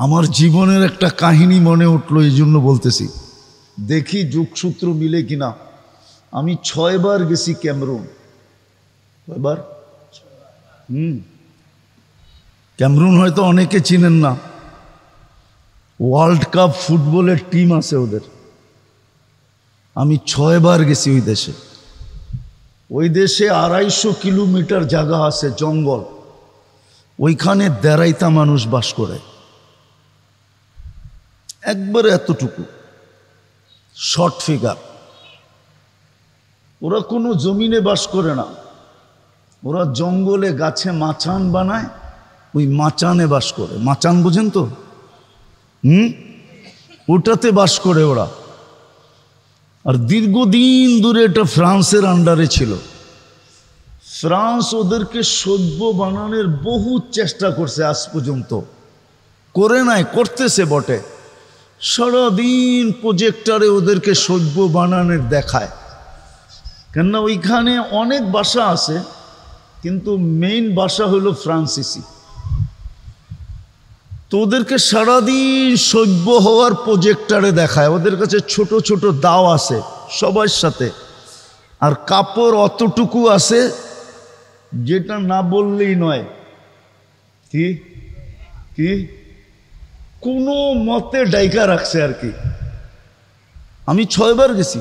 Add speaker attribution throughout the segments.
Speaker 1: আমার জীবনের একটা কাহিনী মনে উঠলো, এই জন্য বলতেছি, দেখি যোগসূত্র মিলে কিনা। আমি 6 বার গেছি ক্যামেরুন। কয়বার? ক্যামেরুন হয়তো অনেকে চিনেন না। ওয়ার্ল্ড কাপ ফুটবলের টিম আছে ওদের। আমি 6 বার গেছি ওই দেশে। ওই দেশে 250 কিলোমিটার জায়গা আছে, জঙ্গল। ওইখানে দেড়াইতা মানুষ বাস করে, একবারে এতটুকু শর্ট ফিগার। ওরা কোনো জমিনে বাস করে না, ওরা জঙ্গলে গাছে মাচান বানায়, ওই মাচানে বাস করে। মাচান বুঝেন তো? ওটাতে বাস করে ওরা। আর দীর্ঘদিন ধরে এটা ফ্রান্সের আন্ডারে ছিল। ফ্রান্স ওদেরকে সভ্য বানানোর বহু চেষ্টা করছে, আজ পর্যন্ত করে নাই, করতেছে বটে। সারাদিন প্রজেক্টরে ওদেরকে সভ্য বানানোর দেখায়। কেননা ওইখানে অনেক ভাষা আছে, কিন্তু মেইন ভাষা হলো ফ্রান্সিসি। তো ওদেরকে সারাদিন সভ্য হওয়ার প্রজেক্টরে দেখায়। ওদের কাছে ছোট ছোট দাও আছে সবার সাথে, আর কাপড় অতটুকু আছে যেটা না বললেই নয়। কি কি কোনো মতে ডাইকা রাখছে আর কি। আমি 6 বার গেছি।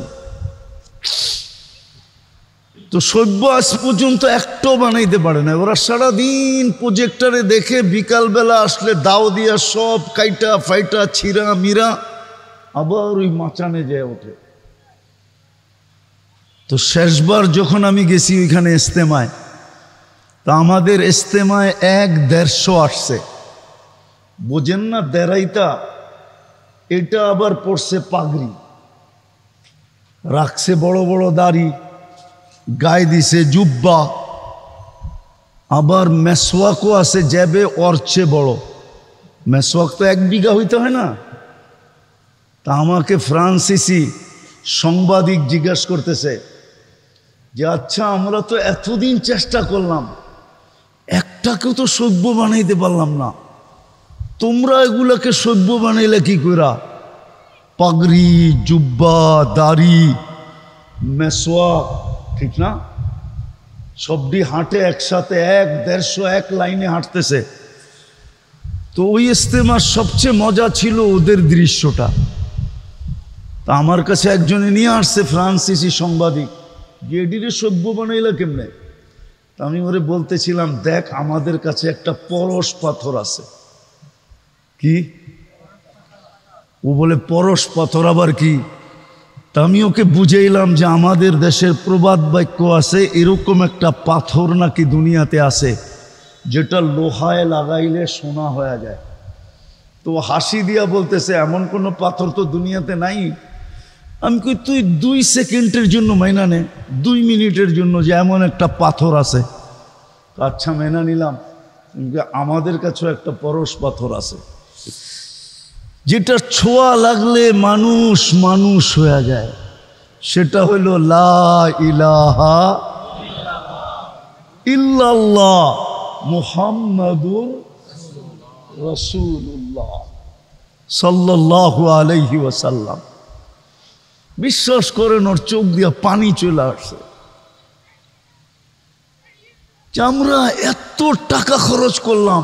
Speaker 1: তো সভ্য আজ পর্যন্ত একটাও বানাইতে পারে না। ওরা সারাদিন প্রজেক্টরে দেখে, বিকালবেলা আসলে দাও দিয়া সব কাইটা ফাইটা ছিঁড়া মিরা আবার ওই মাচানে যায় ওঠে। তো শেষবার যখন আমি গেছি ওইখানে ইস্তেমায়, তা আমাদের ইস্তেমায় 1-150 আসছে। বোঝেন না দেড়াইতা? এটা আবার পড়ছে পাগড়ি, রাখছে বড় বড় দাড়ি, গায়ে দিছে জুব্বা, আবার মেসওয়াকও আছে যাবে ওর চেয়ে বড়। মেসওয়াক তো 1 বিঘা হইতে হয় না। তা আমাকে ফ্রান্সিসি সাংবাদিক জিজ্ঞাসা করতেছে যে, আচ্ছা আমরা তো এতদিন চেষ্টা করলাম, একটাকেও তো সভ্য বানাইতে পারলাম না, তোমরা এগুলাকে সভ্য বানাইলে কি কইরা? পাগড়ি, জুব্বা, দাড়ি, মেসওয়াক, ঠিক না? সবটি হাঁটে একসাথে, 1-150 এক লাইনে হাঁটতেছে। তো ওই ইস্তেমার সবচেয়ে মজা ছিল ওদের দৃশ্যটা। তা আমার কাছে একজনে নিয়ে আসছে, ফ্রান্সিসি সাংবাদিক, যে এডিরে সভ্য বানাইলা কেমনে? তা আমি ওরে বলতেছিলাম, দেখ আমাদের কাছে একটা পরশ পাথর আছে। কি? ও বলে পরশ পাথর আবার কি? তা আমি ওকে বুঝাইলাম যে আমাদের দেশের প্রবাদ বাক্য আছে, এরকম একটা পাথর নাকি দুনিয়াতে আছে যেটা লোহায় লাগাইলে সোনা হয়ে যায়। তো হাসি দিয়া বলতেছে, এমন কোনো পাথর তো দুনিয়াতে নাই। আমি কই, তুই 2 সেকেন্ডের জন্য মাইনা নে, 2 মিনিটের জন্য, যে এমন একটা পাথর আছে। আচ্ছা মেনা নিলাম, আমাদের কাছেও একটা পরশ পাথর আছে যেটা ছোঁয়া লাগলে মানুষ মানুষ হয়ে যায়। সেটা হইল লা ইলাহা ইল্লাল্লাহ মুহাম্মাদুর রাসূলুল্লাহ সাল্লাল্লাহু আলাইহি ওয়াসাল্লাম। বিশ্বাস করেন, ওর চোখ দিয়া পানি চলে আসছে। আমরা এত টাকা খরচ করলাম,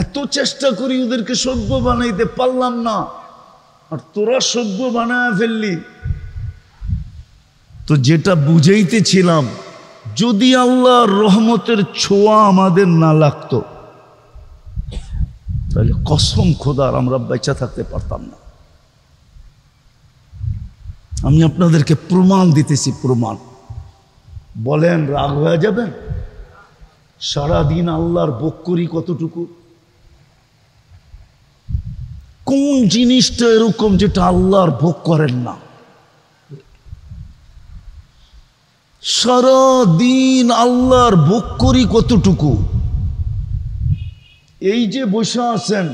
Speaker 1: এত চেষ্টা করি, ওদেরকে সভ্য বানাইতে পারলাম না, আর তোরা সভ্য বানায় ফেললি। তো যেটা বুঝাইতেছিলাম, যদি আল্লাহর রহমতের ছোঁয়া আমাদের না লাগতো, তাহলে কসম খোদার আমরা বেঁচে থাকতে পারতাম না। আমি আপনাদেরকে প্রমাণ দিতেছি, প্রমাণ। বলেন রাগ হয়ে যাবেন? সারাদিন আল্লাহর ভোগ করি কতটুকু? কোন জিনিসটা এরকম যেটা আল্লাহর ভোগ করেন না? সারাদিন আল্লাহর ভোগ করি কতটুকু? এই যে বসে আছেন,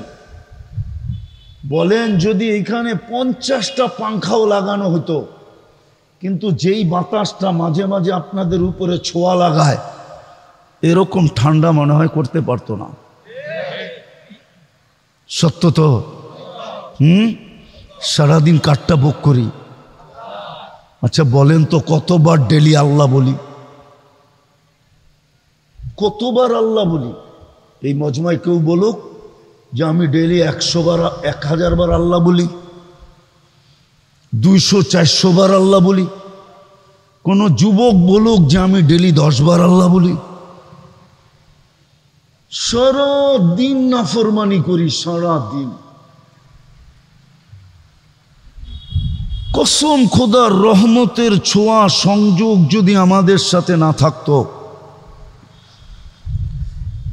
Speaker 1: বলেন যদি এখানে 50টা পাংখাও লাগানো হতো, কিন্তু যেই বাতাসটা মাঝে মাঝে আপনাদের উপরে ছোঁয়া লাগায়, এরকম ঠান্ডা মনে হয় করতে পারতো না। সত্য তো? সারাদিন কাঠটা ভোগ করি। আচ্ছা বলেন তো কতবার ডেলি আল্লাহ বলি? কতবার আল্লাহ বলি? এই মজমায় কেউ বলুক যে আমি ডেলি 100 বার 1000 বার আল্লাহ বলি, 200-400 বার আল্লাহ বলি। কোন যুবক বলুক যে আমি ডেলি 10 বার আল্লাহ বলি। সারা দিন নাফরমানি করি, সারা দিন। কসম খোদার রহমতের ছোঁয়া সংযোগ যদি আমাদের সাথে না থাকতো,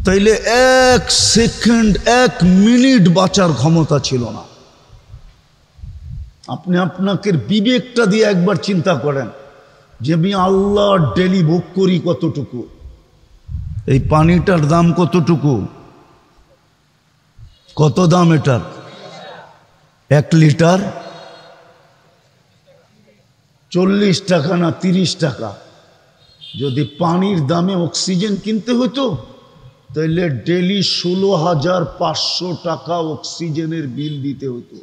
Speaker 1: তাইলে 1 সেকেন্ড 1 মিনিট বাঁচার ক্ষমতা ছিল না। আপনি আপনাকে বিবেকটা দিয়ে একবার চিন্তা করেন যে আমি আল্লাহ ডেলি ভোগ করি কতটুকু। এই পানিটার দাম কতটুকু? কত দাম এটার? 1 লিটার 40 টাকা না 30 টাকা। যদি পানির দামে অক্সিজেন কিনতে হতো তাহলে ডেলি 16,500 টাকা অক্সিজেনের বিল দিতে হতো।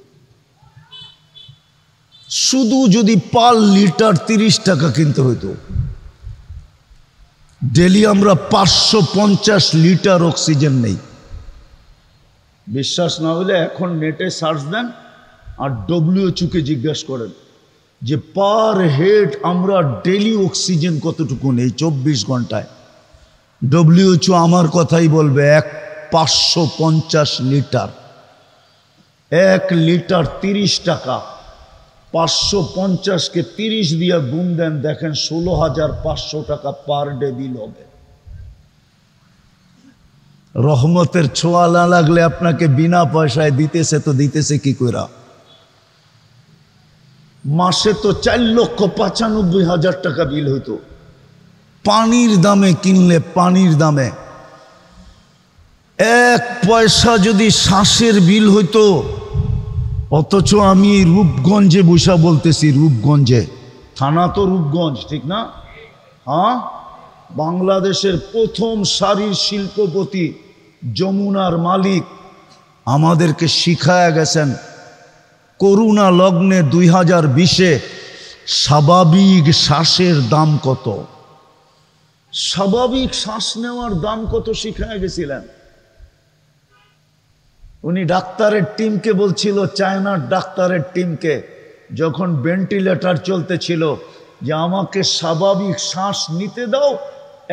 Speaker 1: শুধু যদি পার লিটার 30 টাকা কিনতে হতো, ডেলি আমরা 550 লিটার অক্সিজেন নেই। বিশ্বাস না হলে এখন নেটে সার্চ দেন আর WHO কে জিজ্ঞাসা করেন যে পার হেড আমরা ডেলি অক্সিজেন কতটুকু নেই 24 ঘন্টায়। WHO আমার কথাই বলবে 550 লিটার। 1 লিটার 30 টাকা, 550-কে 30 দিয়ে গুণ দেন, দেখেন 16,500 টাকা পার ডে বিল হবে। রহমতের ছোঁয়া না লাগলে আপনাকে বিনা পয়সায় দিতেছে তো দিতেছে কি কইরা? মাসে তো 4,95,000 টাকা বিল হইতো পানির দামে কিনলে। পানির দামে 1 পয়সা যদি শ্বাসের বিল হইতো। অথচ আমি রূপগঞ্জে বসা বলতেছি, রূপগঞ্জে, থানা তো রূপগঞ্জ, ঠিক না? হ্যাঁ, বাংলাদেশের প্রথম সারির শিল্পপতি যমুনার মালিক আমাদেরকে শিখায়া গেছেন করুণা লগ্নে 2020-এ স্বাভাবিক শ্বাসের দাম কত। স্বাভাবিক শ্বাস নেওয়ার দাম কত শিখায়া গেছিলেন। উনি ডাক্তারের টিমকে বলছিল, চায়নার ডাক্তারের টিমকে, যখন ভেন্টিলেটর চলতেছিল, যে আমাকে স্বাভাবিক শ্বাস নিতে দাও,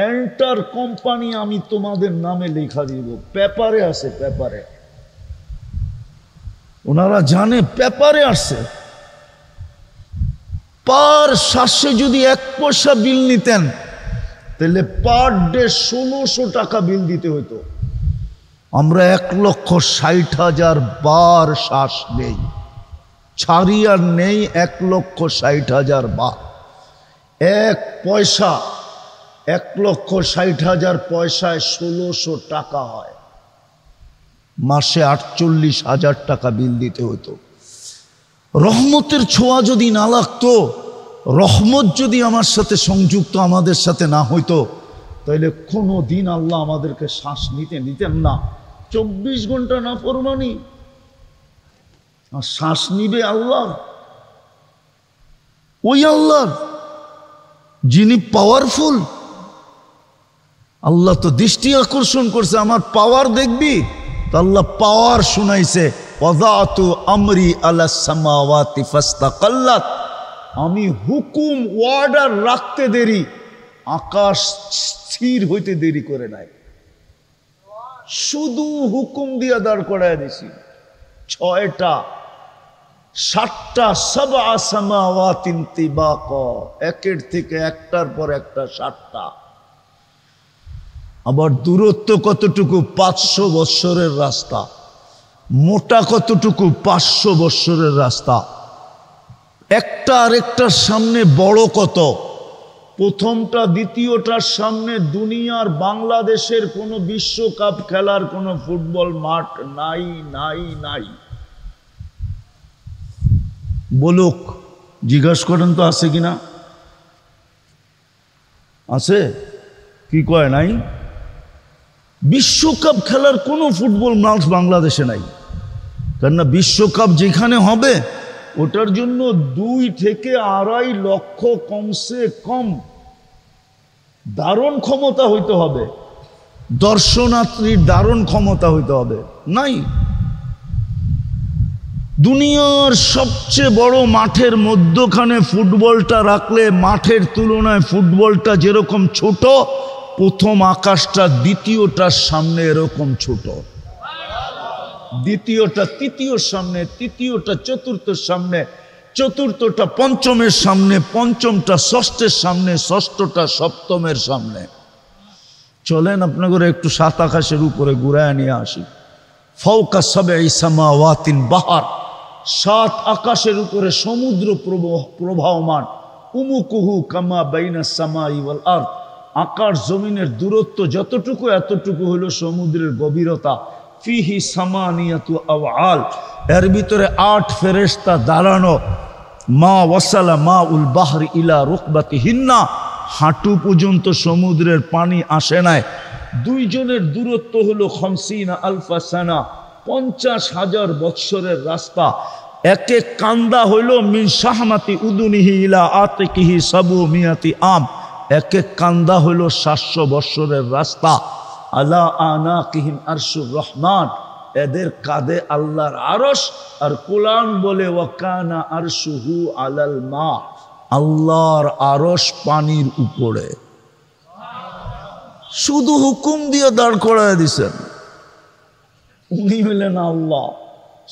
Speaker 1: এন্টার কোম্পানি আমি তোমাদের নামে লেখা দিব। পেপারে আছে, পেপারে। ওনারা জানে পেপারে আসছে। পার শ্বাসে যদি 1 পয়সা বিল নিতেন তাহলে পার ডে 1600 টাকা বিল দিতে হতো। আমরা 1,60,000 বার শ্বাস নেই, ছাড়ি আর নেই 1,60,000 বার। 1 পয়সা 1,60,000 পয়সায় 1600 টাকা হয়। মাসে 48,000 টাকা বিল দিতে হতো। রহমতের ছোঁয়া যদি না লাগতো, রহমত যদি আমার সাথে সংযুক্ত আমাদের সাথে না হইতো, তাহলে কোনো দিন আল্লাহ আমাদেরকে শ্বাস নিতে দিতেন না। 24 ঘন্টা না ফরমানি, আর শ্বাস নিবে আল্লাহ, ওই আল্লাহ যিনি পাওয়ারফুল। আল্লাহ তো দৃষ্টি আকর্ষণ করছে, আমার পাওয়ার দেখবি তো আল্লাহ পাওয়ার শুনাইছে, ওয়াদাতু আমরি আলা সামাওয়াতি ফাস্তাকাল্লাত। আমি হুকুম অর্ডার রাখতে দেরি, আকাশ স্থির হইতে দেরি করে নাই। শুধু হুকুম দিয়া দাঁড় করায় দিছি। 6টা 7টা সাবআ সামাওয়াতিন তিবাকা, একের থেকে একটার পর একটা 7টা। আবার দূরত্ব কতটুকু? 500 বৎসরের রাস্তা। মোটা কতটুকু? 500 বৎসরের রাস্তা। একটা আরেকটার সামনে বড় কত? প্রথমটা দ্বিতীয়টার সামনে দুনিয়ার বাংলাদেশের কোনো বিশ্বকাপ খেলার কোনো ফুটবল মাঠ নাই, নাই, নাই। বলুক, জিজ্ঞাসা করেন তো আছে কিনা? আছে? কি কয় নাই? বিশ্বকাপ খেলার কোনো ফুটবল মাঠ বাংলাদেশে নাই। কেননা বিশ্বকাপ যেখানে হবে ওটার জন্য 2 থেকে 2.5 লক্ষ কমসে কম ধারণ ক্ষমতা হইতে হবে, দর্শনার্থীর ধারণ ক্ষমতা হইতে হবে। নাই, দুনিয়ার সবচেয়ে বড় মাঠের মধ্যখানে ফুটবলটা রাখলে মাঠের তুলনায় ফুটবলটা যেরকম ছোট, প্রথম আকাশটা দ্বিতীয়টার সামনে এরকম ছোট, দ্বিতীয়টা তৃতীয়র সামনে, তৃতীয়টা চতুর্থের সামনে, চতুর্থটা পঞ্চমের সামনে, পঞ্চমটা ষষ্ঠের সামনে, ষষ্ঠটা সপ্তমের সামনে। চলেন আপনাদের একটু 7 আকাশের উপরে ঘুরায় নিয়ে আসি। ফাওকা সাবঈ সামাওয়াতিন বাহার, 7 আকাশের উপরে সমুদ্র প্রবাহমান। উমুকুহু কামা বাইনাস সামাই ওয়াল আরদ, আকাশ জমিনের দূরত্ব যতটুকু এতটুকু হলো সমুদ্রের গভীরতা। ফিহি সামানিয়াতু আওয়াল, এর ভিতরে 8 ফেরেশতা দাঁড়ানো। মা ওয়াসালা মা উল বাহরি ইলা রুকবাতিহিন্না, হাঁটু পর্যন্ত সমুদ্রের পানি আসে নাই। 2 জনের দূরত্ব হলো 50 আলফা সানা, 50,000 বৎসরের রাস্তা। এক এক কান্দা হইল মিন শাহমাতি উদুনিহি ইলা আতিকিহি সাবু মিয়াতি আম, এক এক কান্দা হইল 700 বৎসরের রাস্তা। আলা আনাকিহিম আরশুর রহমান, এদের কাঁধে আল্লাহর আরশ। আর কোরআন বলে ওয়াকানা আরশুহু আলাল মা, আল্লাহর আরশ পানির উপরে। শুধু হুকুম দিয়ে দাঁড় করায় দিছেন, উনি হলেন আল্লাহ,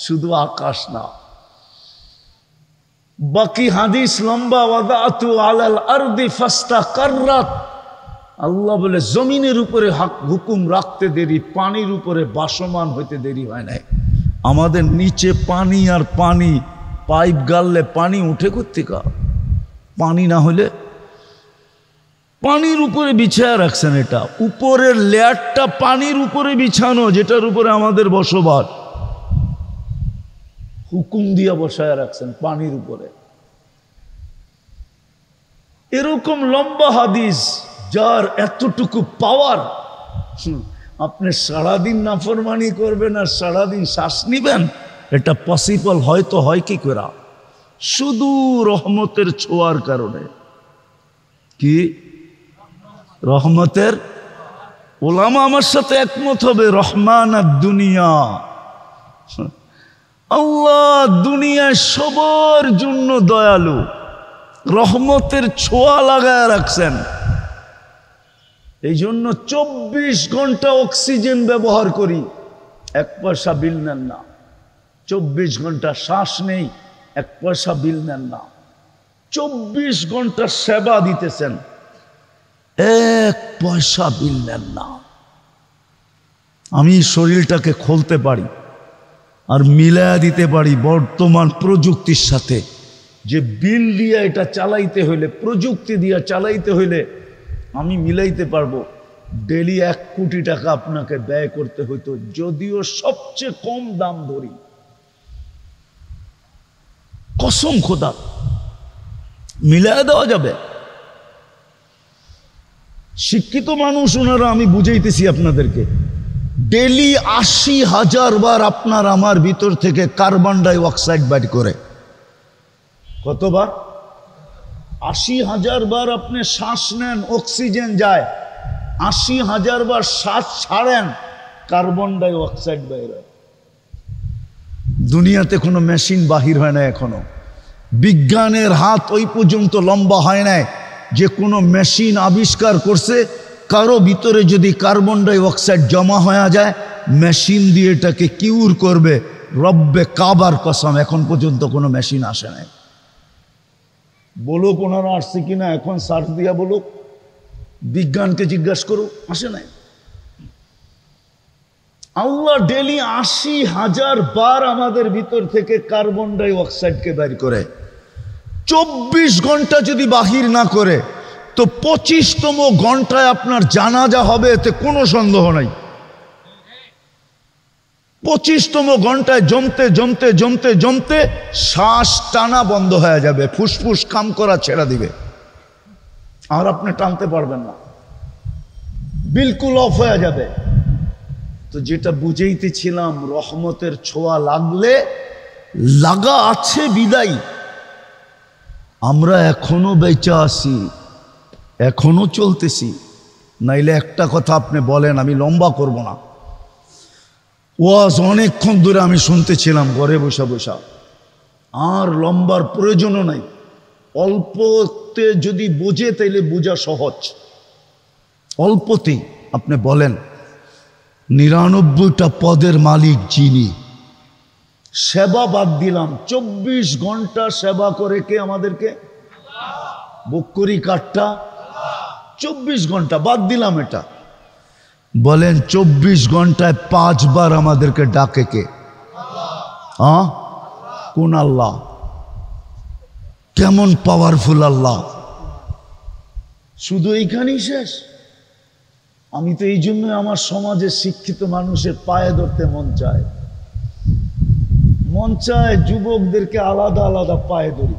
Speaker 1: শুধু আকাশ না। বাকি হাদিস লম্বা, ওয়াদাতু আলাল আরদি ফাস্তাকাররাত, আল্লাহ বলে জমিনের উপরে হুকুম রাখতে দেরি, পানির উপরে বাসমান হইতে দেরি হয় নাই। আমাদের নিচে পানি আর পানি, পাইপ গাললে পানি উঠে কোত্থেকে? পানি না হলে পানির উপরে বিছায়া রাখছেন। এটা উপরের লেয়ারটা পানির উপরে বিছানো, যেটার উপরে আমাদের বসবাস, হুকুম দিয়া বসায় রাখছেন পানির উপরে। এরকম লম্বা হাদিস যার এতটুকু পাওয়ার, আপনি সারাদিন নাফরমানি করবেন আর সারাদিন শ্বাস নিবেন, এটা পসিবল হয়তো হয় কি করে? শুধু রহমতের ছোঁয়ার কারণে। কি রহমতের? ওলামা আমার সাথে একমত হবে, রহমান আর দুনিয়া, আল্লাহ দুনিয়ায় সবার জন্য দয়ালু, রহমতের ছোঁয়া লাগায় রাখছেন। এই জন্য 24 ঘন্টা অক্সিজেন ব্যবহার করি, 1 পয়সা বিল নেন না। 24 ঘন্টা শ্বাস নেই, 1 পয়সা বিল নেন না। 24 ঘন্টা সেবা দিতেছেন, 1 পয়সা বিল নেন না। আমি শরীরটাকে খুলতে পারি আর মিলায়া দিতে পারি বর্তমান প্রযুক্তির সাথে, যে বিল দিয়ে এটা চালাইতে হইলে, প্রযুক্তি দিয়ে চালাইতে হইলে আমি মিলাইতে পারবো। ডেলি 1 কোটি টাকা আপনাকে ব্যয় করতে হইতো, যদিও সবচেয়ে কম দাম ধরি, কসম খোদা মিলায়া দেওয়া যাবে। শিক্ষিত মানুষ ওনারা, আমি বুঝাইতেছি আপনাদেরকে, ডেলি 80,000 বার আপনার আমার ভিতর থেকে কার্বন ডাই অক্সাইড বাইর করে। কতবার? 80,000 বার আপনি শ্বাস নেন, অক্সিজেন যায়, 80,000 বার শ্বাস ছাড়েন, কার্বন ডাই অক্সাইড বাইর হয়। দুনিয়াতে কোনো মেশিন বাহির হয় না এখনো, বিজ্ঞানের হাত ওই পর্যন্ত লম্বা হয় নাই যে কোনো মেশিন আবিষ্কার করছে কারো ভিতরে যদি কার্বন ডাই অক্সাইড জমা হয়ে যায়, মেশিন দিয়ে এটাকে কিউর করবে। রব্বে কাবার কসম, এখন পর্যন্ত কোনো মেশিন আসে নাই। বলুক ওনারা আসছে কিনা, এখন সার্চ দিয়া বলুক, বিজ্ঞানকে জিজ্ঞাসা করুক, আসে নাই। আল্লাহ ডেলি 80,000 বার আমাদের ভিতর থেকে কার্বন ডাই অক্সাইডকে বের করে। 24 ঘন্টা যদি বাহির না করে তো 25তম ঘন্টায় আপনার জানাজা হবে, এতে কোনো সন্দেহ নাই। 25তম ঘন্টায় জমতে জমতে জমতে জমতে শ্বাস টানা বন্ধ হয়ে যাবে, ফুসফুস কাম করা ছেড়ে দিবে, আর আপনি টানতে পারবেন না, বিলকুল অফ হয়ে যাবে। তো যেটা বুঝাইতেছিলাম, রহমতের ছোঁয়া লাগলে লাগা আছে বিদায় আমরা এখনো বেঁচে আছি, এখনো চলতেছি। নাইলে একটা কথা আপনি বলেন, আমি লম্বা করব না, ওয়াজ অনেকক্ষণ ধরে আমি শুনতেছিলাম ঘরে বসা বসা, আর লম্বার প্রয়োজনও নাই। অল্পতে যদি বোঝে তাইলে বোঝা সহজ। অল্পতেই আপনি বলেন 99টা পদের মালিক যিনি, সেবা বাদ দিলাম, 24 ঘন্টা সেবা করে কে আমাদেরকে? বকরি কাঠটা 24 ঘন্টা বাদ দিলাম এটা। বলেন 24 ঘন্টায় 5 বার আমাদেরকে ডাকে কে? কোন আল্লাহ? কেমন পাওয়ারফুল আল্লাহ! শুধু এইখানেই শেষ? আমি তো এই জন্য আমার সমাজে শিক্ষিত মানুষের পায়ে ধরতে মন চায় যুবকদেরকে আলাদা আলাদা পায়ে ধরি,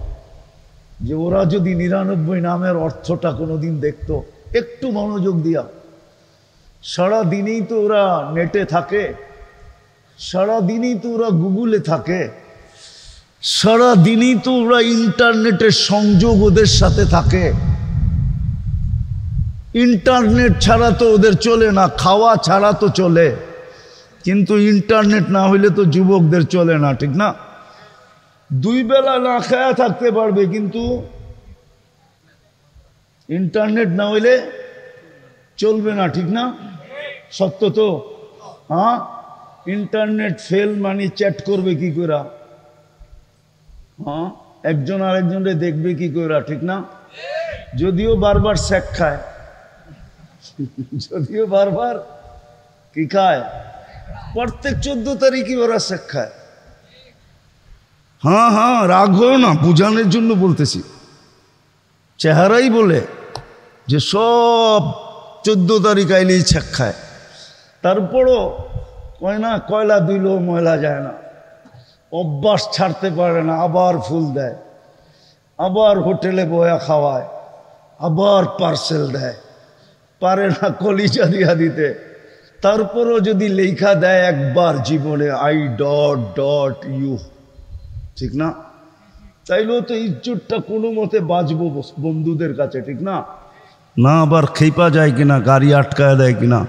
Speaker 1: যে ওরা যদি 99 নামের অর্থটা কোনোদিন দেখতো, একটু মনোযোগ দিয়া। সারা দিনেই তো ওরা নেটে থাকে, সারা দিনই তো ওরা গুগলে থাকে, সারা দিনই তো ওরা ইন্টারনেটের সংযোগ ওদের সাথে থাকে। ইন্টারনেট ছাড়া তো ওদের চলে না, খাওয়া ছাড়া তো চলে, কিন্তু ইন্টারনেট না হইলে তো যুবকদের চলে না, ঠিক না? 2 বেলা না খায়া থাকতে পারবে, কিন্তু ইন্টারনেট না হইলে চলবে না, ঠিক না? সত্য তো? হ্যাঁ, ইন্টারনেট ফেল মানে চ্যাট করবে কি করে? হ্যাঁ, একজন আরেকজনকে দেখবে কি করে, ঠিক না? যদিও বারবার শেক খায়, যদিও বারবার কি খায়, প্রত্যেক 14 তারিখই ওরা শেক খায়। হ্যাঁ হ্যাঁ, রাগ হও না, বোঝানোর জন্য বলতেছি। চেহারাই বলে যে সব 14 তারিখ আইলেই শেক খায়। তারপরও কয় না, কয়লা দিলেও ময়লা যায় না, অভ্যাস ছাড়তে পারে না, আবার ফুল দেয়, আবার হোটেলে বয়া খাওয়ায়, আবার পার্সেল দেয়, পারে না কলিজা দিয়া দিতে। তারপরও যদি লেখা দেয় একবার জীবনে I.U, ঠিক না? চাইলেও তো ইজ্জতটা কোনো মতে বাঁচবো বন্ধুদের কাছে, ঠিক না? না আবার খেপা যায় কিনা, গাড়ি আটকায় দেয় কিনা,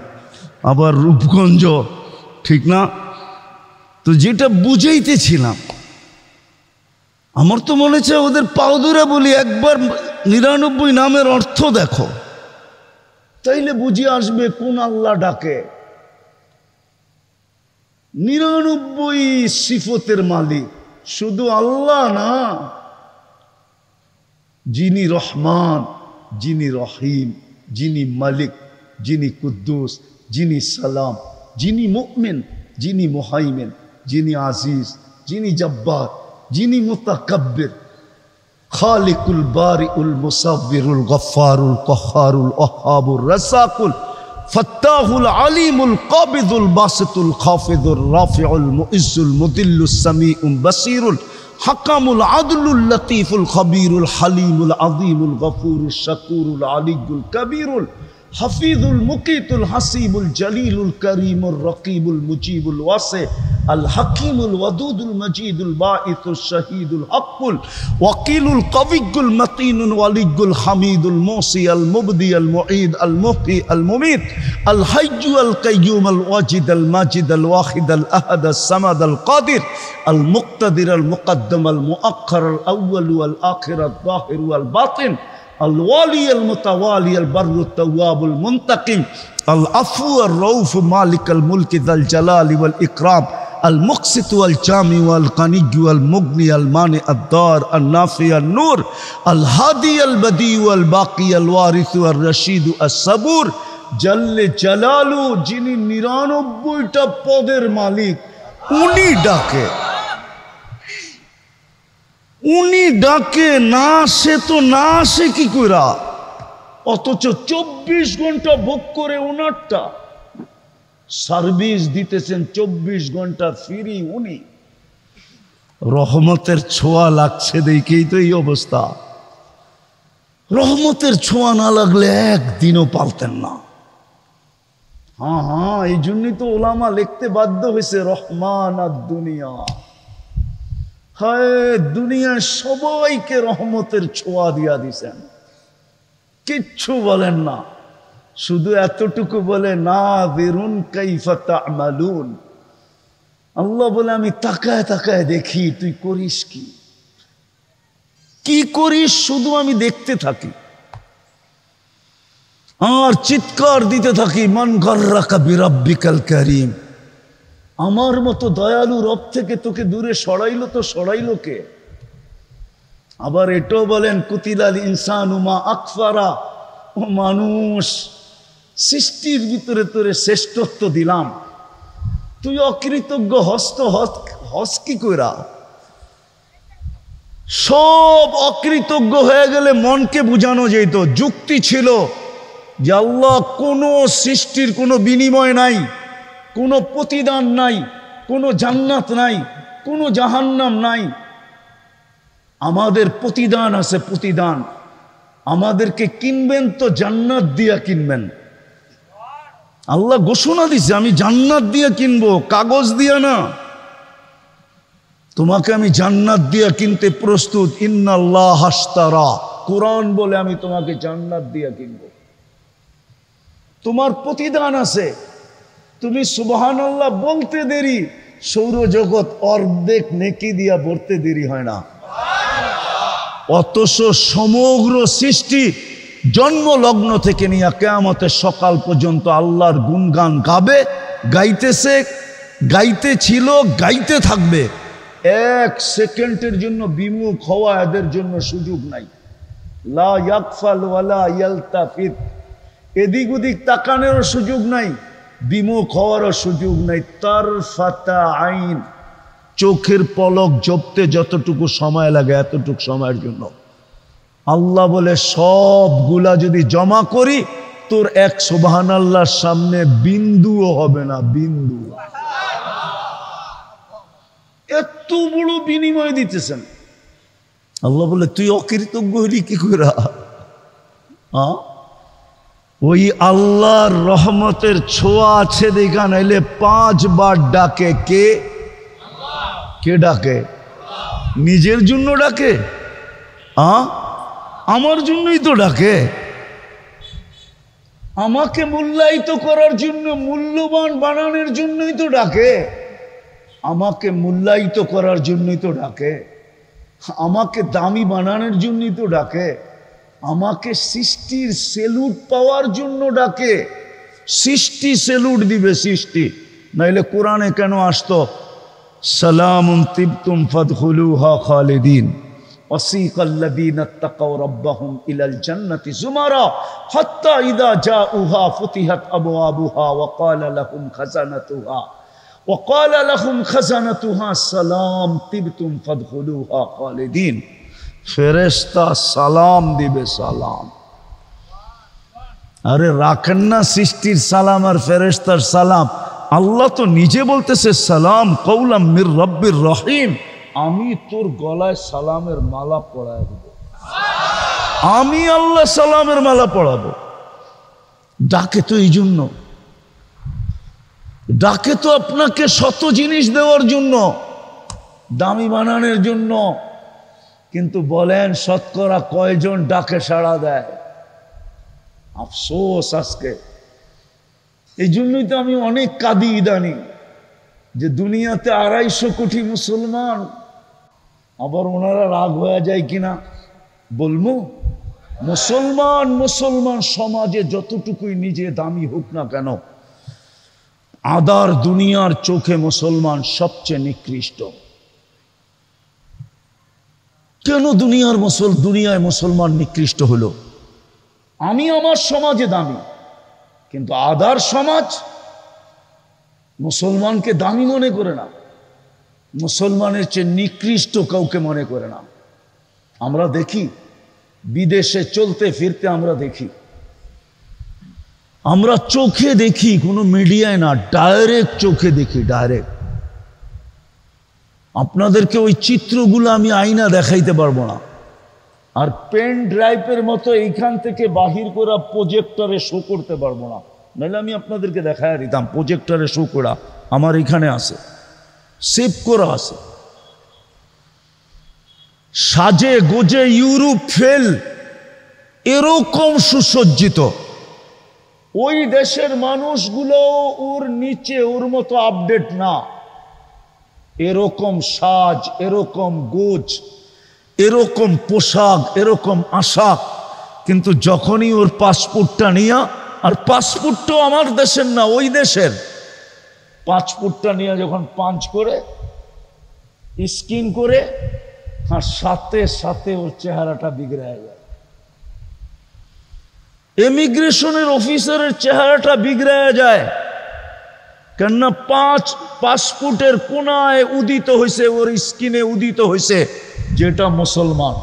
Speaker 1: আবার রূপগঞ্জ, ঠিক না? তো যেটা বুঝাইতেছিলাম, আমার তো মনে হচ্ছে ওদের পাও ধরে বলি, একবার 99 নামের অর্থ দেখো, তাইলে বুঝে আসবে কোন আল্লাহ ডাকে। 99 সিফতের মালিক শুধু আল্লাহ না, যিনি রহমান, যিনি রহিম, যিনি মালিক, যিনি কুদ্দুস, যিনি সালাম, যিনি মুমিন, যিনি মুহাইমিন, যিনি আজিজ, যিনি জব্বার, যিনি মুতাকাব্বির, খালিকুল বারিউল মুসাব্বিরুল গফফারুল কহ্হারুল ওয়াহ্হাবুর রাসাকুল ফাত্তাহুল আলিমুল কাবিদুল বাসিতুল খাফিদুর রাফিউল মুইজ্জুল মুদিল্লুস সামিউল বাসিরুল হাকামুল আদলুল লতীফুল খবীরুল হালিমুল আযীমুল গফুরুশ শাকুরুল আলিয়্যুল কবীরুল হাফিজুল মুকিতুল হাসিবুল জলিলুল করিমুর রকিবুল মুজিবুল ওয়াসি আল হাকিমুল ওয়াদুদুল মজিদুল বাঈসুশ শাহীদুল হকুল ওয়াকিলুল কবিয়্যুল মতিনুল ওয়ালিয়্যুল হামিদুল মুসি আল মুবদি আল মুঈদ আল মুহয়ি আল মুমীত আল হাইয়্যু আল কাইয়্যুম আল ওয়াজিদ আল মাজিদ আল ওয়াহিদ আল আহাদ আস সামাদ আল কাদির আল মুক্তাদির আল মুকদ্দম আল মুআখ্খার আল আউয়াল ওয়াল আখির আল যাহির ওয়াল বাতিন الوالي المتوالي البر التواب المنتقم العفو الرؤوف مالك الملك ذا الجلال والإكرام المقسط والجامع والغني والمغني المانع الضار النافع النور الهادي البديع الباقي الوارث الرشيد الصبور جل جلاله যিনি 99টা পদের মালিক, উনি ডাকে, উনি ডাকে না আসে তো না আসে কি কইরা, অথচ 24 ঘন্টা ভোগ করে উনারটা সার্ভিস দিতেছেন, 24 ঘন্টা ফ্রি উনি। রহমতের ছোঁয়া লাগছে দেখেই তো এই অবস্থা। রহমতের ছোঁয়া না লাগলে একদিনও পালতেন না। হ্যাঁ হ্যাঁ, এই জন্যই তো ওলামা লিখতে বাধ্য হয়েছে রহমান আর দুনিয়া। হায়, দুনিয়ার সবাইকে রহমতের ছোঁয়া দিয়া দিছেন, কিচ্ছু বলেন না, শুধু এতটুকু বলে না বেরুন কাইফা তা'মালুন। আল্লাহ বলে আমি তাকায় তাকায় দেখি তুই করিস কি, কি করিস শুধু আমি দেখতে থাকি আর চিৎকার দিতে থাকি, মান গাররাকা বিরাব্বিকাল কারীম। আমার মতো দয়ালু রব থেকে তোকে দূরে সরাইলো তো সরাইলো কে? আবার এটাও বলেন কুতিলাল ইনসানু মা আকফারা, ও মানুষ সৃষ্টির ভিতরে তোরে শ্রেষ্ঠত্ব দিলাম, তুই অকৃতজ্ঞ হস কি কইরা? সব অকৃতজ্ঞ হয়ে গেলে মনকে বুঝানো যেত, যুক্তি ছিল যে আল্লাহ কোনো সৃষ্টির কোনো বিনিময় নাই, কোনো প্রতিদান নাই, কোনো জান্নাত নাই, কোনো জাহান্নাম নাই। আমাদের প্রতিদান আছে, প্রতিদান। আমাদেরকে কিনবেন তো জান্নাত দিয়া কিনবেন। আল্লাহ ঘোষণা দিছে আমি জান্নাত দিয়ে কিনবো, কাগজ দিয়া না। তোমাকে আমি জান্নাত দিয়ে কিনতে প্রস্তুত। ইন্নাল্লাহ হাশতারা, কোরআন বলে আমি তোমাকে জান্নাত দিয়ে কিনবো। তোমার প্রতিদান আছে। তুমি সুবহানাল্লাহ বলতে দেরি, সৌরজগৎ অর্ধেক নেকি দিয়া ভরতে দেরি হয় না। অথচ সমগ্র সৃষ্টি জন্ম লগ্ন থেকে নিয়ে কিয়ামতের সকাল পর্যন্ত আল্লাহর গুণগান গাবে, গাইতেছে, গাইতেছিল, গাইতে থাকবে। এক সেকেন্ডের জন্য বিমুখ হওয়া এদের জন্য সুযোগ নাই। লা ইয়াগফাল ওয়ালা ইয়ালতাফিত, এদিক ওদিক তাকানোরও সুযোগ নাই, বিমুখ হওয়ারও সুযোগ নাই। তারফাতা আইন, চোখের পলক জপতে যতটুকু সময় লাগে এতটুকু সময়ের জন্য। আল্লাহ বলে সবগুলা যদি জমা করি তোর এক সুবহানাল্লাহর সামনে বিন্দুও হবে না, বিন্দু। এত বড় বিনিময় দিতেছেন। আল্লাহ বলে তুই অকৃতজ্ঞ হইলি কি করে? ওই আল্লাহর রহমতের ছোঁয়া আছে দেখা নাইলে 5 বার ডাকে কে? কে ডাকে? নিজের জন্য ডাকে? আমার জন্যই তো ডাকে। আমাকে মূল্যায়িত করার জন্য, মূল্যবান বানানোর জন্যই তো ডাকে। আমাকে মূল্যায়িত করার জন্যই তো ডাকে। আমাকে দামি বানানোর জন্যই তো ডাকে। আমাকে সৃষ্টির সেলুট পাওয়ার জন্য ডাকে। সৃষ্টি সেলুট দিবে, সৃষ্টি। নাইলে কোরআনে কেন আসতো সালামুন তিবতুম ফাদখুলুহা খালিদিন ওয়াসিকাল্লাযীনা তাকাউ রাব্বাহুম ইলাল জান্নাতি যুমারা হাত্তা ইযা জাউহা ফুতিহাত আবওয়াবুহা ওয়াকালা লাহুম খাজানাতুহা সালাম তিবতুম ফাদখুলুহা খালিদিন। ফেরেশতা সালাম দিবে, সালাম। আরে রাখেন না সৃষ্টির সালাম আর ফেরেশতার সালাম। আল্লাহ তো নিজে বলতেছে সালাম কওলাম মির রব্বির রহিম। আমি তোর গলায় সালামের মালা পরায় দেব। আমি আল্লাহ সালামের মালা পরাবো। ডাকে তো এই জন্য, ডাকে তো আপনাকে শত জিনিস দেওয়ার জন্য, দামি বানানোর জন্য। কিন্তু বলেন শতকরা কয়জন ডাকে সাড়া দেয়? আফসোস আজকে। এই জন্যই তো আমি অনেক কাঁদি ইদানি, যে দুনিয়াতে 250 কোটি মুসলমান, আবার ওনারা রাগ হয়ে যায় কিনা বলবো। মুসলমান সমাজে যতটুকুই নিজে দামি হোক না কেন, আদার দুনিয়ার চোখে মুসলমান সবচেয়ে নিকৃষ্ট। কেন দুনিয়ায় মুসলমান নিকৃষ্ট হলো? আমি আমার সমাজে দামি, কিন্তু আদার সমাজ মুসলমানকে দামি মনে করে না, মুসলমানের চেয়ে নিকৃষ্ট কাউকে মনে করে না। আমরা দেখি বিদেশে চলতে ফিরতে, আমরা দেখি, আমরা চোখে দেখি, কোনো মিডিয়ায় না, ডাইরেক্ট চোখে দেখি, ডাইরেক্ট। আপনাদেরকে ওই চিত্রগুলো আমি আইনা দেখাইতে পারবো না, আর পেন ড্রাইভের মতো এইখান থেকে বাহির করা প্রজেক্টরে শো করতে পারবো না। নাহলে আমি আপনাদেরকে দেখায় দিতাম, প্রজেক্টরে শো করা আমার এখানে আছে, সেভ করা আছে। সাজে গোজে ইউরোপ ফেল, এরকম সুসজ্জিত। ওই দেশের মানুষগুলো ওর নিচে ওর মতো আপডেট না, এরকম সাজ, এরকম গোজ, এরকম পোশাক, এরকম আশাক। কিন্তু যখনই ওর পাসপোর্টটা নিয়ে, আর পাসপোর্টটাও আমার দেশের না, ওই দেশের, পাসপোর্টটা নিয়ে যখন পাঞ্চ করে, স্ক্যান করে, আর সাথে সাথে ওর চেহারাটা বিগড়ে যায়। ইমিগ্রেশনের অফিসারের চেহারাটা বিগড়ে যায়, কেননা পাসপোর্টের কোনায় উদিত হয়েছে, ওর স্কিনে উদিত হয়েছে যেটা মুসলমান।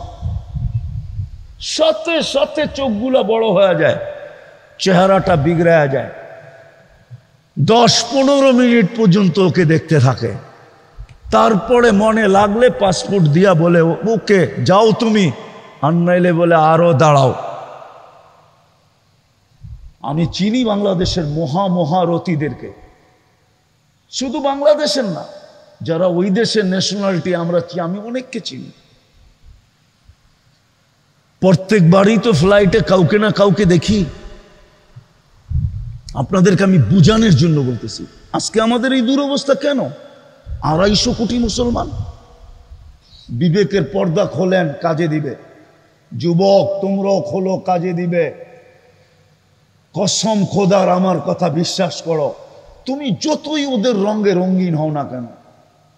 Speaker 1: সাথে সাথে চোখগুলা বড় হয়ে যায়, চেহারাটা বিগড়ে যায়। 10-15 মিনিট পর্যন্ত ওকে দেখতে থাকে, তারপরে মনে লাগলে পাসপোর্ট দিয়া বলে ওকে যাও তুমি, আর নাইলে বলে আরো দাঁড়াও। আমি চিনি বাংলাদেশের মহারথীদেরকে, শুধু বাংলাদেশের না, যারা ওই দেশের ন্যাশনালিটি আমি অনেককে চিনি। প্রত্যেকবারই তো ফ্লাইটে কাউকে না কাউকে দেখি। আপনাদেরকে আমি বুঝানোর জন্য বলতেছি, আজকে আমাদের এই দুরবস্থা কেন? 250 কোটি মুসলমান। বিবেকের পর্দা খোলেন, কাজে দিবে। যুবক তোমরাও খোলো, কাজে দিবে। কসম খোদার, আমার কথা বিশ্বাস করো, তুমি যতই ওদের রঙে রঙিন হও না কেন,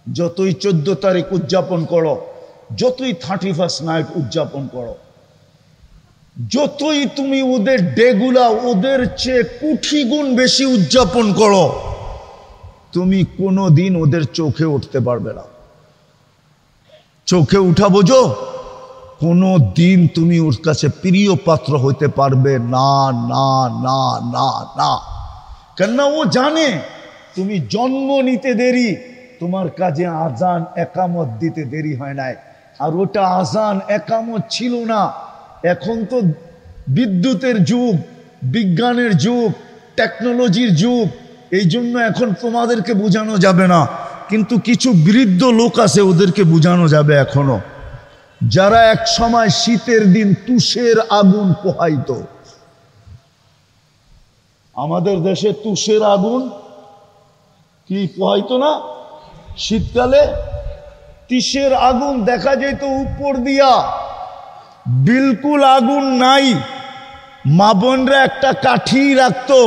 Speaker 1: যতই 14 তারিখ উদযাপন করো, যতই 31st নাইট উদযাপন করো, যতই তুমি ওদের ডেগুলা ওদের চেয়ে কোটি গুণ বেশি উদযাপন করো, তুমি কোনোদিন ওদের চোখে উঠতে পারবে না। চোখে উঠা বোঝো, কোনো দিন তুমি ওর কাছে প্রিয় পাত্র হইতে পারবে না, না না না না। কেননা ও জানে তুমি জন্ম নিতে দেরি, তোমার কাজে আজান একামত দিতে দেরি হয় নাই। আর ওটা আজান একামত ছিল না। এখন তো বিদ্যুতের যুগ, বিজ্ঞানের যুগ, টেকনোলজির যুগ, এই জন্য এখন তোমাদেরকে বোঝানো যাবে না। কিন্তু কিছু বৃদ্ধ লোক আছে, ওদেরকে বোঝানো যাবে এখনো, যারা এক সময় শীতের দিন তুষের আগুন পোহাইতো। আমাদের দেশে তুষের আগুন কি পোহাইতো না? শীতকালে তিসের আগুন দেখা যেত উপর দিয়া, বিলকুল আগুন নাই। মা বোনরা একটা কাঠি রাখতো,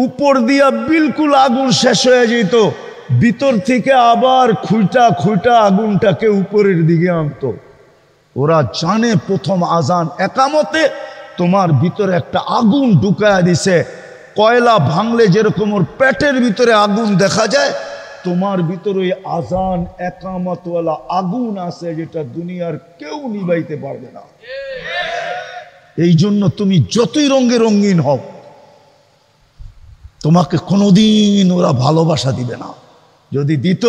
Speaker 1: উপর দিয়া বিলকুল আগুন শেষ হয়ে যেত, ভিতর থেকে আবার খুঁটা খুঁটা আগুনটাকে উপরের দিকে আনতো। ওরা জানে প্রথম আজান একামতে তোমার ভিতরে একটা আগুন ঢুকায়া দিছে। কয়লা ভাঙলে যেরকম ওর পেটের ভিতরে আগুন দেখা যায়, তোমার ভিতরে ওই আজান একামতওয়ালা আগুন আছে, যেটা দুনিয়ার কেউ নিবাইতে পারবে না। এই জন্য তুমি যতই রঙে রঙিন হও, তোমাকে কোনোদিন ওরা ভালোবাসা দিবে না। যদি দিত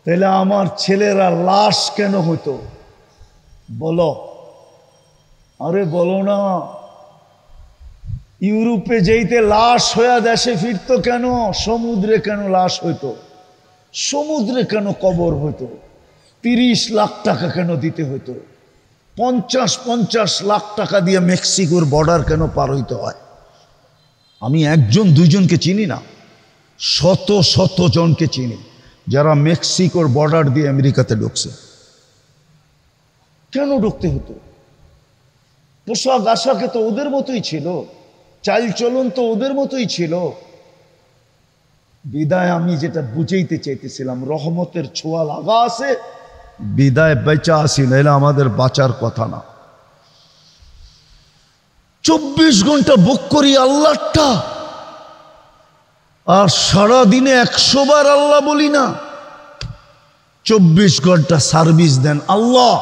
Speaker 1: তাহলে আমার ছেলেরা লাশ কেন হতো বলো? আরে বলো না। ইউরোপে যেইতে লাশ হয়ে দেশে ফিরত কেন? সমুদ্রে কেন লাশ হইতো? সমুদ্রে কেন কবর হইতো? 30 লাখ টাকা কেন দিতে হইতো? 50 লাখ টাকা দিয়ে মেক্সিকোর বর্ডার কেন পার হইতে হয়? আমি 1-2জনকে চিনি না, শত শত জনকে চিনি যারা মেক্সিকোর বর্ডার দিয়ে আমেরিকাতে ঢুকছে। কেন ঢুকতে হতো? পোশাক আশাকে তো ওদের মতোই ছিল, চাল চলন তো ওদের মতোই ছিল। বিদায় আমি যেটা বুঝাইতে চাইতেছিলাম, রহমতের ছোঁয়া লাগা আছে, বিদায় বেচা আসি, নাইলে আমাদের বাঁচার কথা না। 24 ঘন্টা বুক করি আল্লাহটা, আর সারাদিনে 100 বার আল্লাহ বলি না। 24 ঘন্টা সার্ভিস দেন আল্লাহ,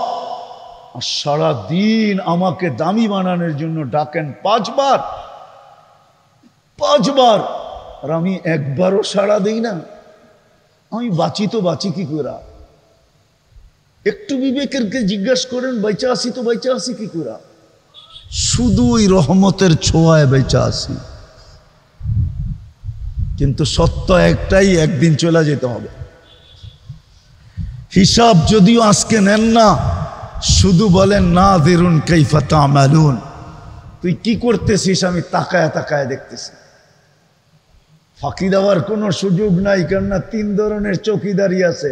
Speaker 1: আর সারাদিন আমাকে দামি বানানোর জন্য ডাকেন 5 বার। আর আমি একবারও সাড়া দিই না। আমি বাঁচি তো বাঁচি কি করে? একটু বিবেকেরকে জিজ্ঞাসা করেন, বেঁচে আসি তো বেঁচে আসি কি করে? শুধু ওই রহমতের ছোঁয়ায় বেঁচে আসি। কিন্তু সত্য একটাই, একদিন চলে যেতে হবে। হিসাব যদিও আজকে নেন না, শুধু বলেন নাযিরুন কাইফা তা'মালুন, তুই কি করতেছিস আমি তাকায় তাকায় দেখতেছি। ফাঁকি দেওয়ার কোনো সুযোগ নাই, কেননা 3 ধরনের চৌকিদারি আছে।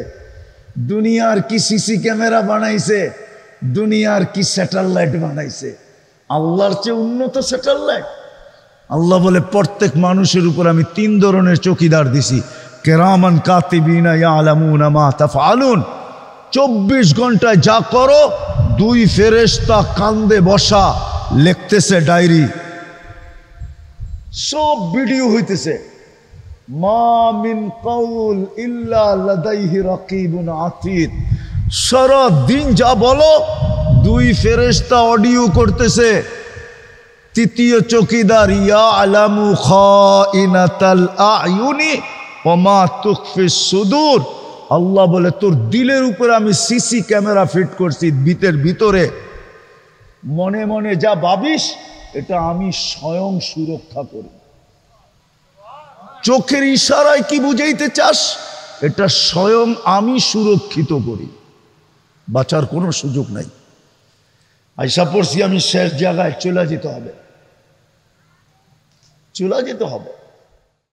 Speaker 1: দুনিয়ার কি সিসি ক্যামেরা বানাইছে, দুনিয়ার কি স্যাটেলাইট বানাইছে, আল্লাহর চেয়ে উন্নত স্যাটেলাইট। আল্লাহ বলে প্রত্যেক মানুষের উপর আমি 3 ধরনের চৌকিদার দিছি, কিরামান কাতিবিনা ইয়ালামুনা মা তাফআলুন। 24 ঘন্টায় যা করো 2 ফেরেশতা কান্দে বসা লিখতেছে ডায়েরি, সব ভিডিও হইতেছে। মা মিন কাউল ইল্লা লাদাইহি রাকিবুন আতীদ, সারা দিন যা বলো 2 ফেরেশতা অডিও করতেছে। তৃতীয় চৌকিদার ইয়ালামু খাইনাতাল আয়ুনি ওয়া মা তুখফিস সুদূর, আল্লাহ বলে তোর দিলের উপরে আমি সিসি ক্যামেরা ফিট করছি, ভিতরে মনে মনে যা ভাবিস এটা আমি স্বয়ং সুরক্ষা করি। চোখের ইশারায় কি বুঝাইতে চাস, এটা স্বয়ং আমি সুরক্ষিত করি, বাঁচার কোনো সুযোগ নাই। আইসা পড়ছি আমি শেষ জায়গায়, চলে যেতে হবে, চলে যেতে হবে।